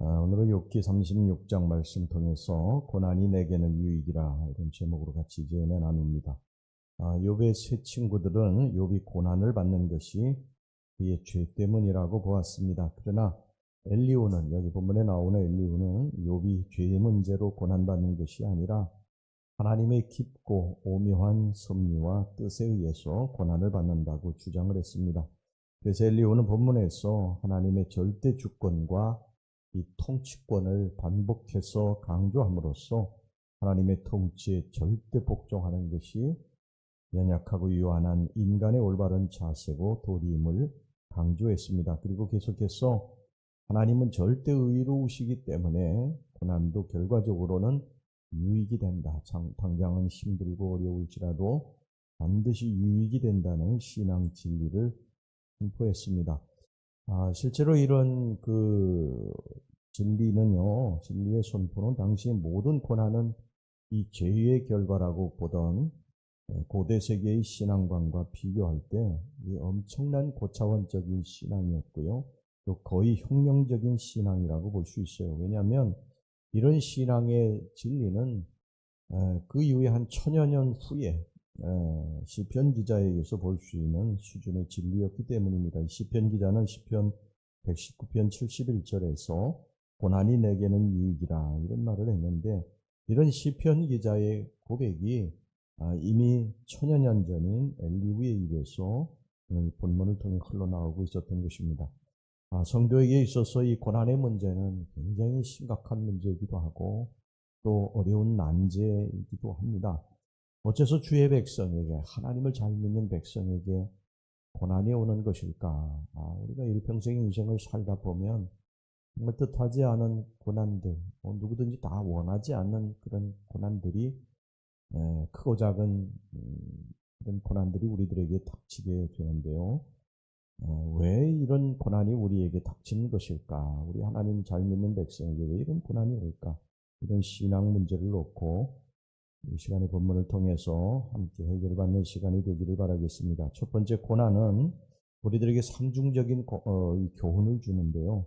오늘은 욥기 36장 말씀 통해서 고난이 내게는 유익이라 이런 제목으로 같이 이제 은혜 나눕니다. 욥의 세 친구들은 욥이 고난을 받는 것이 그의 죄 때문이라고 보았습니다. 그러나 엘리후는, 여기 본문에 나오는 엘리후는 욥이 죄의 문제로 고난받는 것이 아니라 하나님의 깊고 오묘한 섭리와 뜻에 의해서 고난을 받는다고 주장을 했습니다. 그래서 엘리후는 본문에서 하나님의 절대 주권과 이 통치권을 반복해서 강조함으로써 하나님의 통치에 절대 복종하는 것이 연약하고 유한한 인간의 올바른 자세고 도리임을 강조했습니다. 그리고 계속해서 하나님은 절대 의로우시기 때문에 고난도 결과적으로는 유익이 된다. 당장은 힘들고 어려울지라도 반드시 유익이 된다는 신앙 진리를 선포했습니다. 실제로 이런 진리의 선포는 당시 모든 고난은 이 죄의 결과라고 보던 고대 세계의 신앙관과 비교할 때 엄청난 고차원적인 신앙이었고요. 또 거의 혁명적인 신앙이라고 볼 수 있어요. 왜냐하면 이런 신앙의 진리는 그 이후에 한 1000여 년 후에 시편 기자에 의해서 볼 수 있는 수준의 진리였기 때문입니다. 시편 기자는 시편 119편 71절에서 고난이 내게는 유익이라 이런 말을 했는데, 이런 시편 기자의 고백이 이미 1000여 년 전인 엘리후의 입에서 오늘 본문을 통해 흘러나오고 있었던 것입니다. 성도에게 있어서 이 고난의 문제는 굉장히 심각한 문제이기도 하고 또 어려운 난제이기도 합니다. 어째서 주의 백성에게, 하나님을 잘 믿는 백성에게 고난이 오는 것일까? 우리가 일평생 인생을 살다 보면 정말 뜻하지 않은 고난들, 누구든지 다 원하지 않는 그런 고난들이, 크고 작은 그런 고난들이 우리들에게 닥치게 되는데요. 왜 이런 고난이 우리에게 닥치는 것일까? 우리 하나님 잘 믿는 백성에게 왜 이런 고난이 올까? 이런 신앙 문제를 놓고 이 시간의 본문을 통해서 함께 해결받는 시간이 되기를 바라겠습니다. 첫 번째, 고난은 우리들에게 상중적인 교훈을 주는데요.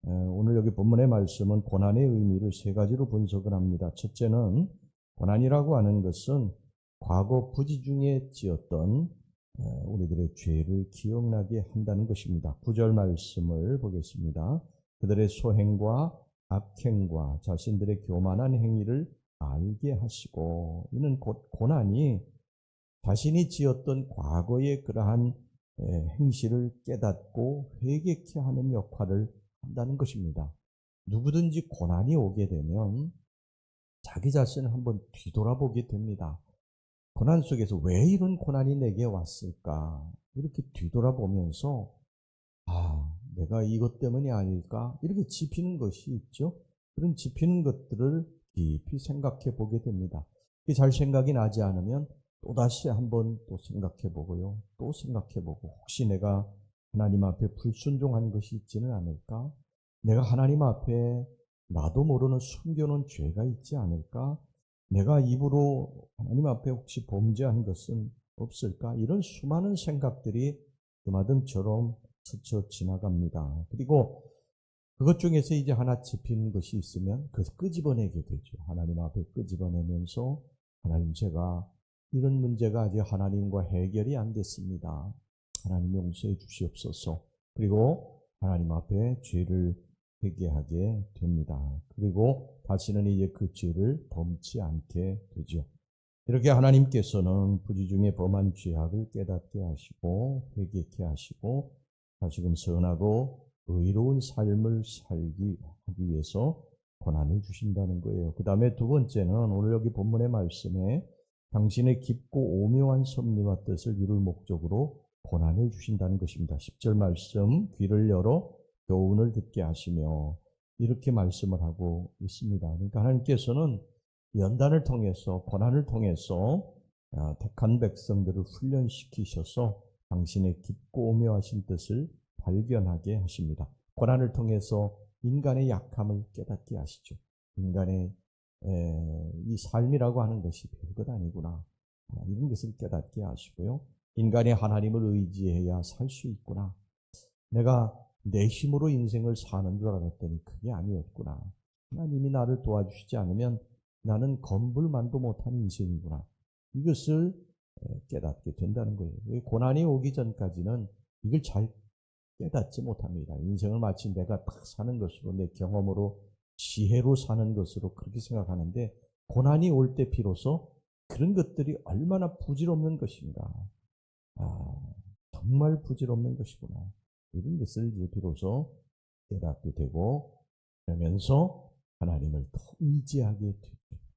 오늘 여기 본문의 말씀은 고난의 의미를 세 가지로 분석을 합니다. 첫째는, 고난이라고 하는 것은 과거 부지 중에 지었던 우리들의 죄를 기억나게 한다는 것입니다. 9절 말씀을 보겠습니다. 그들의 소행과 악행과 자신들의 교만한 행위를 알게 하시고, 이는 곧 고난이 자신이 지었던 과거의 그러한 행실을 깨닫고 회개케 하는 역할을 한다는 것입니다. 누구든지 고난이 오게 되면 자기 자신을 한번 뒤돌아보게 됩니다. 고난 속에서 왜 이런 고난이 내게 왔을까? 이렇게 뒤돌아보면서 내가 이것 때문이 아닐까? 이렇게 짚이는 것이 있죠. 그런 짚이는 것들을 깊이 생각해 보게 됩니다. 잘 생각이 나지 않으면 또다시 한번 또 생각해 보고요. 또 생각해 보고, 혹시 내가 하나님 앞에 불순종한 것이 있지는 않을까? 내가 하나님 앞에 나도 모르는 숨겨놓은 죄가 있지 않을까? 내가 입으로 하나님 앞에 혹시 범죄한 것은 없을까? 이런 수많은 생각들이 그마등처럼 스쳐 지나갑니다. 그리고 그것 중에서 이제 하나 짚힌 것이 있으면 그것을 끄집어내게 되죠. 하나님 앞에 끄집어내면서, 하나님, 제가 이런 문제가 아직 하나님과 해결이 안 됐습니다. 하나님 용서해 주시옵소서. 그리고 하나님 앞에 죄를 회개하게 됩니다. 그리고 다시는 이제 그 죄를 범치 않게 되죠. 이렇게 하나님께서는 부지 중에 범한 죄악을 깨닫게 하시고 회개케 하시고 다시금 선하고 의로운 삶을 하기 위해서 고난을 주신다는 거예요. 그 다음에 두 번째는 오늘 여기 본문의 말씀에 당신의 깊고 오묘한 섭리와 뜻을 이룰 목적으로 고난을 주신다는 것입니다. 10절 말씀, 귀를 열어 교훈을 듣게 하시며, 이렇게 말씀을 하고 있습니다. 그러니까 하나님께서는 연단을 통해서, 고난을 통해서 택한 백성들을 훈련시키셔서 당신의 깊고 오묘하신 뜻을 발견하게 하십니다. 고난을 통해서 인간의 약함을 깨닫게 하시죠. 인간의 이 삶이라고 하는 것이 별것 아니구나, 이런 것을 깨닫게 하시고요. 인간이 하나님을 의지해야 살 수 있구나. 내가 내 힘으로 인생을 사는 줄 알았더니 그게 아니었구나. 하나님이 나를 도와주시지 않으면 나는 건불만도 못한 인생이구나. 이것을 깨닫게 된다는 거예요. 고난이 오기 전까지는 이걸 잘 깨닫지 못합니다. 인생을 마치 내가 딱 사는 것으로, 내 경험으로, 지혜로 사는 것으로 그렇게 생각하는데, 고난이 올 때 비로소 그런 것들이 얼마나 부질없는 것인가. 정말 부질없는 것이구나. 이런 것을 이제 비로소 깨닫게 되고, 그러면서 하나님을 더 의지하게 되고,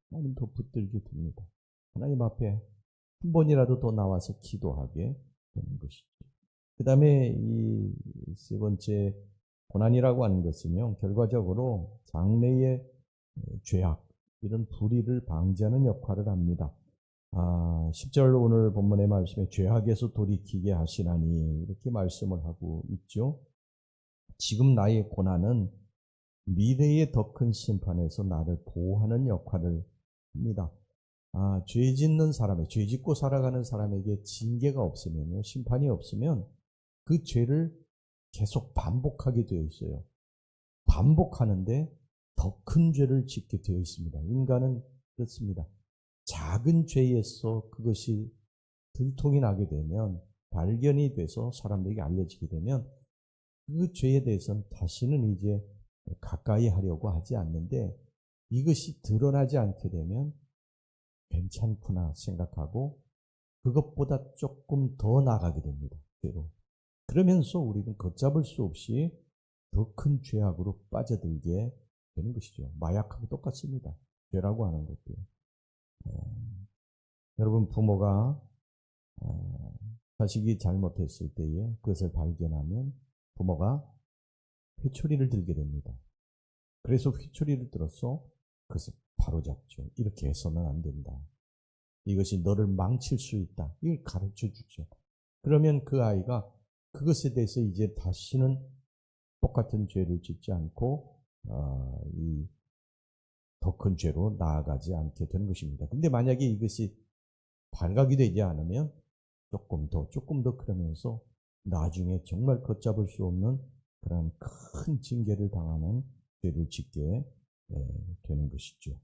하나님 더 붙들게 됩니다. 하나님 앞에 한 번이라도 더 나와서 기도하게 되는 것이죠. 그 다음에 이 세 번째 고난이라고 하는 것은요, 결과적으로 장래의 죄악, 이런 불의를 방지하는 역할을 합니다. 10절 오늘 본문의 말씀에 죄악에서 돌이키게 하시나니 이렇게 말씀을 하고 있죠. 지금 나의 고난은 미래의 더 큰 심판에서 나를 보호하는 역할을 합니다. 죄 짓는 사람에, 죄 짓고 살아가는 사람에게 징계가 없으면요, 심판이 없으면 그 죄를 계속 반복하게 되어 있어요. 반복하는데 더 큰 죄를 짓게 되어 있습니다. 인간은 그렇습니다. 작은 죄에서 그것이 들통이 나게 되면, 발견이 돼서 사람들에게 알려지게 되면 그 죄에 대해서는 다시는 이제 가까이 하려고 하지 않는데, 이것이 드러나지 않게 되면 괜찮구나 생각하고 그것보다 조금 더 나가게 됩니다. 죄로. 그러면서 우리는 걷잡을 수 없이 더 큰 죄악으로 빠져들게 되는 것이죠. 마약하고 똑같습니다. 죄라고 하는 것도. 여러분, 부모가 자식이 잘못했을 때에 그것을 발견하면 부모가 회초리를 들게 됩니다. 그래서 회초리를 들어서 그것을 바로잡죠. 이렇게 해서는 안 된다. 이것이 너를 망칠 수 있다. 이걸 가르쳐 주죠. 그러면 그 아이가 그것에 대해서 이제 다시는 똑같은 죄를 짓지 않고 이 더 큰 죄로 나아가지 않게 되는 것입니다. 근데 만약에 이것이 발각이 되지 않으면 조금 더 그러면서 나중에 정말 걷잡을 수 없는 그런 큰 징계를 당하는 죄를 짓게 되는 것이죠.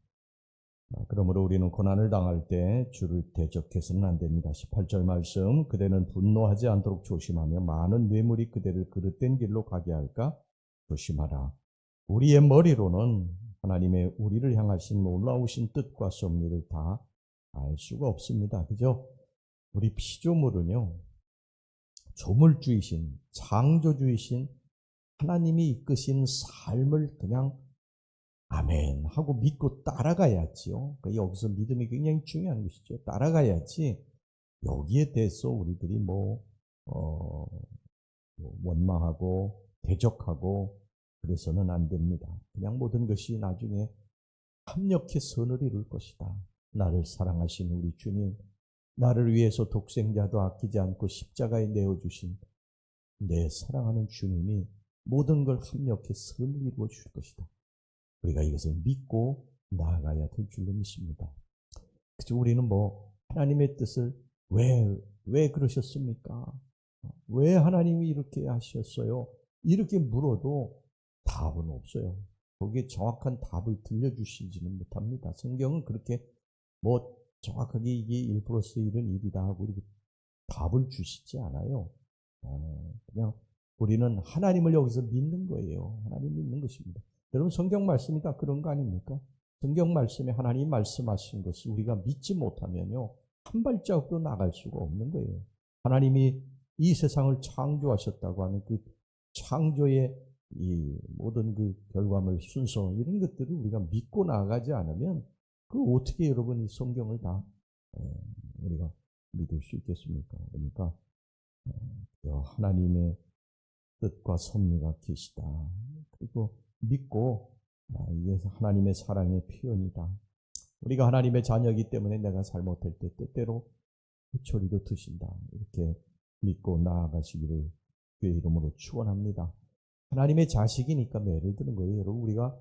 그러므로 우리는 고난을 당할 때 주를 대적해서는 안 됩니다. 18절 말씀, 그대는 분노하지 않도록 조심하며 많은 뇌물이 그대를 그릇된 길로 가게 할까 조심하라. 우리의 머리로는 하나님의 우리를 향하신 놀라우신 뜻과 섭리를 다 알 수가 없습니다. 그죠? 우리 피조물은요, 조물주이신, 창조주이신 하나님이 이끄신 삶을 그냥 아멘 하고 믿고 따라가야지요. 그러니까 여기서 믿음이 굉장히 중요한 것이죠. 따라가야지 여기에 대해서 우리들이 원망하고 대적하고 그래서는 안 됩니다. 그냥 모든 것이 나중에 합력해 선을 이룰 것이다. 나를 사랑하신 우리 주님, 나를 위해서 독생자도 아끼지 않고 십자가에 내어주신 내 사랑하는 주님이 모든 걸 합력해 선을 이루어 줄 것이다. 우리가 이것을 믿고 나아가야 될 줄로 믿습니다. 그죠? 우리는 하나님의 뜻을 왜 그러셨습니까? 왜 하나님이 이렇게 하셨어요? 이렇게 물어도 답은 없어요. 거기에 정확한 답을 들려주시지는 못합니다. 성경은 그렇게 정확하게 이게 1+1은 1이다 하고 이렇게 답을 주시지 않아요. 그냥 우리는 하나님을 여기서 믿는 거예요. 하나님 믿는 것입니다. 여러분, 성경 말씀이 다 그런 거 아닙니까? 성경 말씀에 하나님 말씀하신 것을 우리가 믿지 못하면요, 한 발자국도 나갈 수가 없는 거예요. 하나님이 이 세상을 창조하셨다고 하는 그 창조의 이 모든 그 결과물, 순서, 이런 것들을 우리가 믿고 나아가지 않으면 어떻게 여러분 이 성경을 다 우리가 믿을 수 있겠습니까? 그러니까 하나님의 뜻과 섭리가 계시다. 그리고 믿고 이게 하나님의 사랑의 표현이다. 우리가 하나님의 자녀이기 때문에 내가 잘못할 때 때때로 회초리도 드신다. 이렇게 믿고 나아가시기를 주의 이름으로 축원합니다. 하나님의 자식이니까 매를 드는 거예요. 여러분, 우리가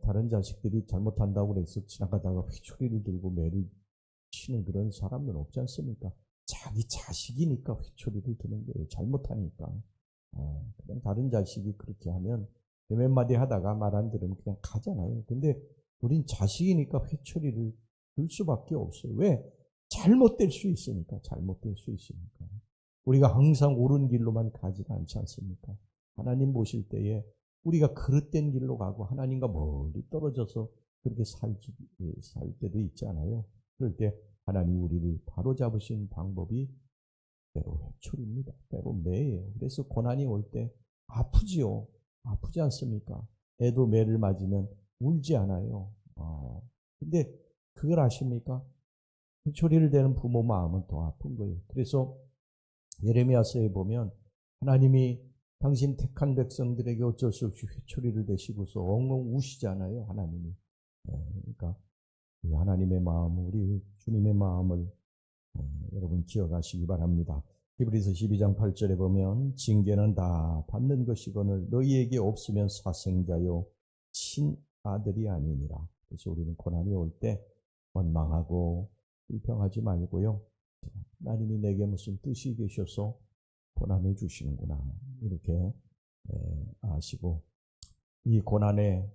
다른 자식들이 잘못한다고 해서 지나가다가 회초리를 들고 매를 치는 그런 사람은 없지 않습니까? 자기 자식이니까 회초리를 드는 거예요. 잘못하니까. 그냥 다른 자식이 그렇게 하면 몇 마디 하다가 말 안 들으면 그냥 가잖아요. 근데 우린 자식이니까 회초리를 들 수밖에 없어요. 왜? 잘못될 수 있으니까. 잘못될 수 있으니까. 우리가 항상 옳은 길로만 가지가 않지 않습니까? 하나님 보실 때에 우리가 그릇된 길로 가고 하나님과 멀리 떨어져서 그렇게 살 때도 있잖아요. 그럴 때 하나님 우리를 바로잡으신 방법이 때로 회초리입니다. 때로 매예요. 그래서 고난이 올 때 아프지요. 아프지 않습니까? 애도 매를 맞으면 울지 않아요. 근데 그걸 아십니까? 회초리를 대는 부모 마음은 더 아픈 거예요. 그래서 예레미야서에 보면 하나님이 당신 택한 백성들에게 어쩔 수 없이 회초리를 대시고서 엉엉 우시잖아요. 하나님이. 그러니까 하나님의 마음, 우리 주님의 마음을 여러분 기억하시기 바랍니다. 히브리서 12장 8절에 보면 징계는 다 받는 것이거늘 너희에게 없으면 사생자요 친아들이 아니니라. 그래서 우리는 고난이 올 때 원망하고 불평하지 말고요. 하나님이 내게 무슨 뜻이 계셔서 고난을 주시는구나 이렇게 아시고 이 고난에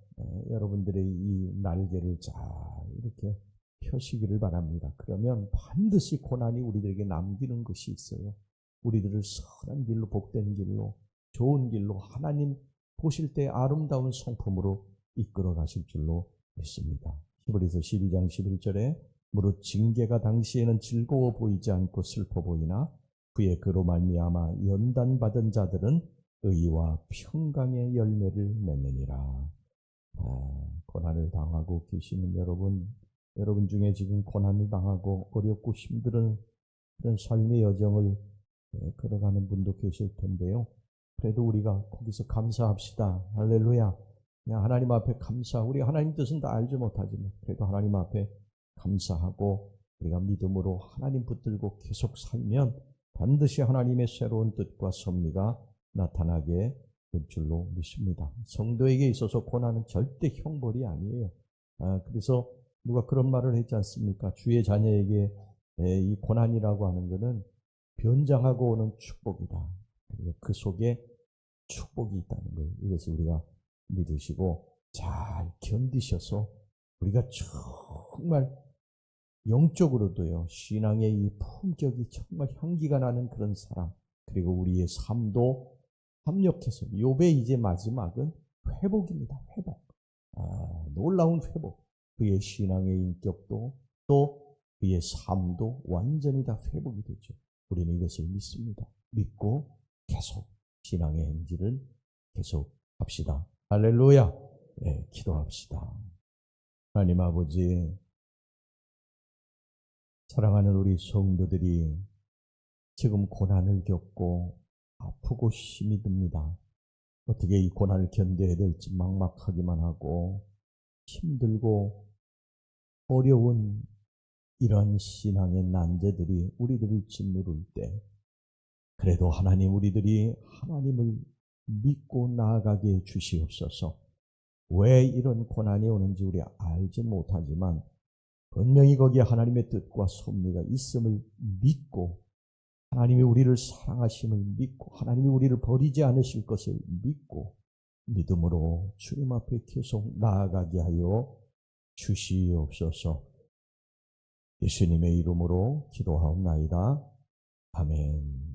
여러분들의 이 날개를 잘 이렇게 펴시기를 바랍니다. 그러면 반드시 고난이 우리들에게 남기는 것이 있어요. 우리들을 선한 길로, 복된 길로, 좋은 길로 하나님 보실 때 아름다운 성품으로 이끌어 가실 줄로 믿습니다. 히브리서 12장 11절에 무릇 징계가 당시에는 즐거워 보이지 않고 슬퍼 보이나 그의 그로 말미암아 연단받은 자들은 의와 평강의 열매를 맺느니라. 고난을 당하고 계시는 여러분 중에 지금 고난을 당하고 어렵고 힘든 그런 삶의 여정을 걸어가는 분도 계실 텐데요. 그래도 우리가 거기서 감사합시다. 할렐루야. 그냥 하나님 앞에 우리 하나님 뜻은 다 알지 못하지만 그래도 하나님 앞에 감사하고 우리가 믿음으로 하나님 붙들고 계속 살면 반드시 하나님의 새로운 뜻과 섭리가 나타나게 될 줄로 믿습니다. 성도에게 있어서 고난은 절대 형벌이 아니에요. 그래서 누가 그런 말을 했지 않습니까? 주의 자녀에게 이 고난이라고 하는 것은 변장하고 오는 축복이다. 그 속에 축복이 있다는 거예요. 이것을 우리가 믿으시고 잘 견디셔서 우리가 정말 영적으로도요, 신앙의 이 품격이 정말 향기가 나는 그런 사람, 그리고 우리의 삶도 합력해서 욥의 이제 마지막은 회복입니다. 회복. 놀라운 회복. 그의 신앙의 인격도 또 그의 삶도 완전히 다 회복이 되죠. 우리는 이것을 믿습니다. 믿고 계속 신앙의 행진을 계속 합시다. 할렐루야. 네, 기도합시다. 하나님 아버지, 사랑하는 우리 성도들이 지금 고난을 겪고 아프고 힘이 듭니다. 어떻게 이 고난을 견뎌야 될지 막막하기만 하고 힘들고 어려운 이런 신앙의 난제들이 우리들을 짓누를 때 그래도 하나님 우리들이 하나님을 믿고 나아가게 해 주시옵소서. 왜 이런 고난이 오는지 우리 알지 못하지만 분명히 거기에 하나님의 뜻과 섭리가 있음을 믿고 하나님이 우리를 사랑하심을 믿고 하나님이 우리를 버리지 않으실 것을 믿고 믿음으로 주님 앞에 계속 나아가게 하여 주시옵소서. 예수님의 이름으로 기도하옵나이다. 아멘.